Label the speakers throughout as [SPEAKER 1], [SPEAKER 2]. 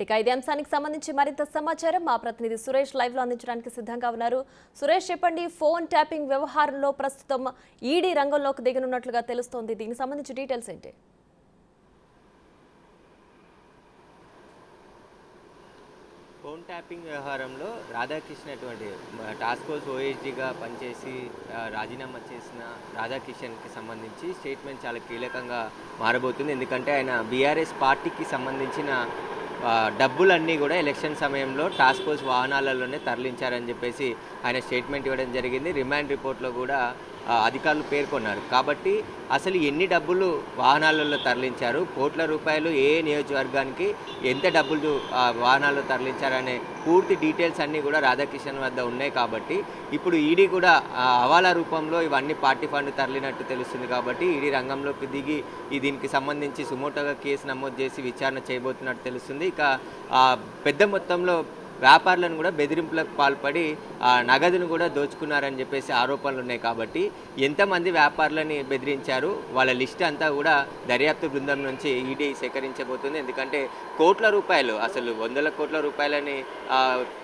[SPEAKER 1] ఇక ఇదే అంశానికి సంబంధించి మరింత సమాచారం మా ప్రతినిధి సురేష్ లైవ్ లో అందించడానికి సిద్ధంగా ఉన్నారు. సురేష్, చెప్పండి, ఫోన్ ట్యాపింగ్ వ్యవహారంలో ప్రస్తుతం ఈడీ రంగంలోకి దిగనున్నట్లుగా తెలుస్తోంది. దీనికి సంబంధించి డీటెయిల్స్ ఏంటి?
[SPEAKER 2] ఫోన్ ట్యాపింగ్ వ్యవహారంలో రాధాకృష్ణ టాస్క్ ఫోర్స్ ఓఎస్డీగా పనిచేసి రాజీనామా చేసిన రాధాకృష్ణన్కి సంబంధించి స్టేట్మెంట్ చాలా కీలకంగా మారబోతుంది. ఎందుకంటే ఆయన బీఆర్ఎస్ పార్టీకి సంబంధించిన డబ్బులన్నీ కూడా ఎలక్షన్ సమయంలో టాస్క్ ఫోర్స్ వాహనాలలోనే తరలించారని చెప్పేసి ఆయన స్టేట్మెంట్ ఇవ్వడం జరిగింది. రిమాండ్ రిపోర్ట్లో కూడా అధికారులు పేర్కొన్నారు. కాబట్టి అసలు ఎన్ని డబ్బులు వాహనాలలో తరలించారు, కోట్ల రూపాయలు ఏ నియోజకవర్గానికి ఎంత డబ్బులు వాహనాల్లో తరలించారనే పూర్తి డీటెయిల్స్ అన్నీ కూడా రాధాకృష్ణన్ వద్ద ఉన్నాయి. కాబట్టి ఇప్పుడు ఈడీ కూడా హవాలా రూపంలో ఇవన్నీ పార్టీ ఫండ్ తరలినట్టు తెలుస్తుంది. కాబట్టి ఈడీ రంగంలోకి దిగి దీనికి సంబంధించి సుమోటోగా కేసు నమోదు చేసి విచారణ చేయబోతున్నట్టు తెలుస్తుంది. ఇక పెద్ద మొత్తంలో వ్యాపారులను కూడా బెదిరింపులకు పాల్పడి నగదును కూడా దోచుకున్నారని చెప్పేసి ఆరోపణలు ఉన్నాయి. కాబట్టి ఎంతమంది వ్యాపారులని బెదిరించారు వాళ్ళ లిస్ట్ అంతా కూడా దర్యాప్తు బృందం నుంచి ఈడీ సేకరించబోతుంది. ఎందుకంటే కోట్ల రూపాయలు, అసలు 100 కోట్ల రూపాయలని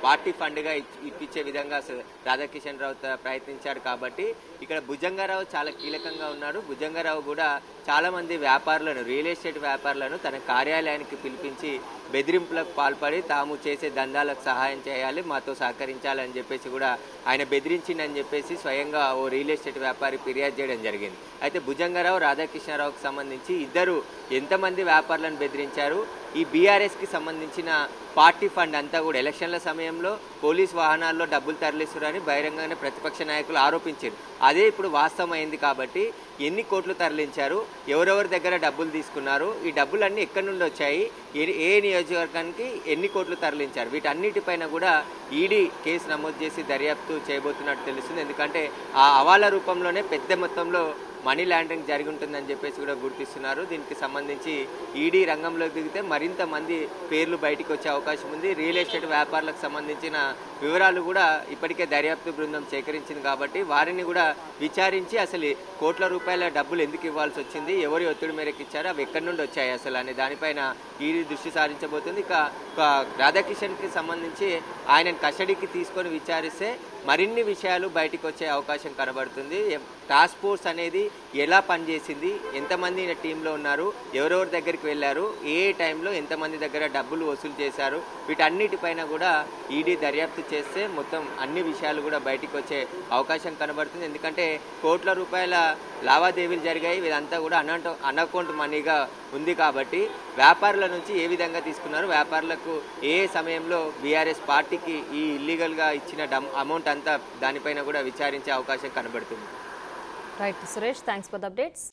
[SPEAKER 2] పార్టీ ఫండ్గా ఇప్పించే విధంగా రాధాకిషన్ రావు ప్రయత్నించారు. కాబట్టి ఇక్కడ భుజంగారావు చాలా కీలకంగా ఉన్నాడు. భుజంగారావు కూడా చాలామంది వ్యాపారులను, రియల్ ఎస్టేట్ వ్యాపారులను తన కార్యాలయానికి పిలిపించి బెదిరింపులకు పాల్పడి తాము చేసే దందాలకు సహాయం చేయాలి, మాతో సహకరించాలని చెప్పేసి కూడా ఆయన బెదిరించిందని చెప్పేసి స్వయంగా ఓ రియల్ ఎస్టేట్ వ్యాపారి ఫిర్యాదు చేయడం జరిగింది. అయితే భుజంగారావు రాధాకృష్ణారావుకి సంబంధించి ఇద్దరు ఎంతమంది వ్యాపారులను బెదిరించారు, ఈ బీఆర్ఎస్కి సంబంధించిన పార్టీ ఫండ్ అంతా కూడా ఎలక్షన్ల సమయంలో పోలీస్ వాహనాల్లో డబ్బులు తరలిస్తున్నారని బహిరంగంగానే ప్రతిపక్ష నాయకులు ఆరోపించారు. అదే ఇప్పుడు వాస్తవమైంది. కాబట్టి ఎన్ని కోట్లు తరలించారు, ఎవరెవరి దగ్గర డబ్బులు తీసుకున్నారు, ఈ డబ్బులన్నీ ఎక్కడి నుండి వచ్చాయి, ఏ నియోజకవర్గానికి ఎన్ని కోట్లు తరలించారు, వీటన్నిటిపైన కూడా ఈడీ కేసు నమోదు చేసి దర్యాప్తు చేయబోతున్నట్టు తెలుస్తుంది. ఎందుకంటే ఆ హవాలా రూపంలోనే పెద్ద మొత్తంలో మనీ లాండరింగ్ జరిగి ఉంటుందని చెప్పేసి కూడా గుర్తిస్తున్నారు. దీనికి సంబంధించి ఈడీ రంగంలోకి దిగితే మరింత మంది పేర్లు బయటకు వచ్చే అవకాశం ఉంది. రియల్ ఎస్టేట్ వ్యాపారులకు సంబంధించిన వివరాలు కూడా ఇప్పటికే దర్యాప్తు బృందం సేకరించింది. కాబట్టి వారిని కూడా విచారించి అసలు కోట్ల రూపాయల డబ్బులు ఎందుకు ఇవ్వాల్సి వచ్చింది, ఎవరి ఒత్తిడి మేరకు ఇచ్చారు, అవి ఎక్కడి నుండి వచ్చాయి అసలు అనే దానిపైన ఈడీ దృష్టి సారించబోతుంది. ఇక రాధాకిషన్కి సంబంధించి ఆయనను కస్టడీకి తీసుకొని విచారిస్తే మరిన్ని విషయాలు బయటకు వచ్చే అవకాశం కనబడుతుంది. టాస్క్ ఫోర్స్ అనేది ఎలా పనిచేసింది, ఎంతమంది టీంలో ఉన్నారు, ఎవరెవరి దగ్గరికి వెళ్ళారు, ఏ టైంలో ఎంతమంది దగ్గర డబ్బులు వసూలు చేశారు, వీటన్నిటిపైన కూడా ఈడీ దర్యాప్తు చేస్తే మొత్తం అన్ని విషయాలు కూడా బయటకు వచ్చే అవకాశం కనబడుతుంది. ఎందుకంటే కోట్ల రూపాయల లావాదేవీలు జరిగాయి, ఇదంతా కూడా అన్అకౌంట్ మనీగా ఉంది. కాబట్టి వ్యాపారుల నుంచి ఏ విధంగా తీసుకున్నారు, వ్యాపారులకు ఏ సమయంలో బీఆర్ఎస్ పార్టీకి ఈ ఇల్లీగల్గా ఇచ్చిన అమౌంట్ అంతా దానిపైన కూడా విచారించే అవకాశం కనబడుతుంది.
[SPEAKER 1] Right Suresh, thanks for the updates.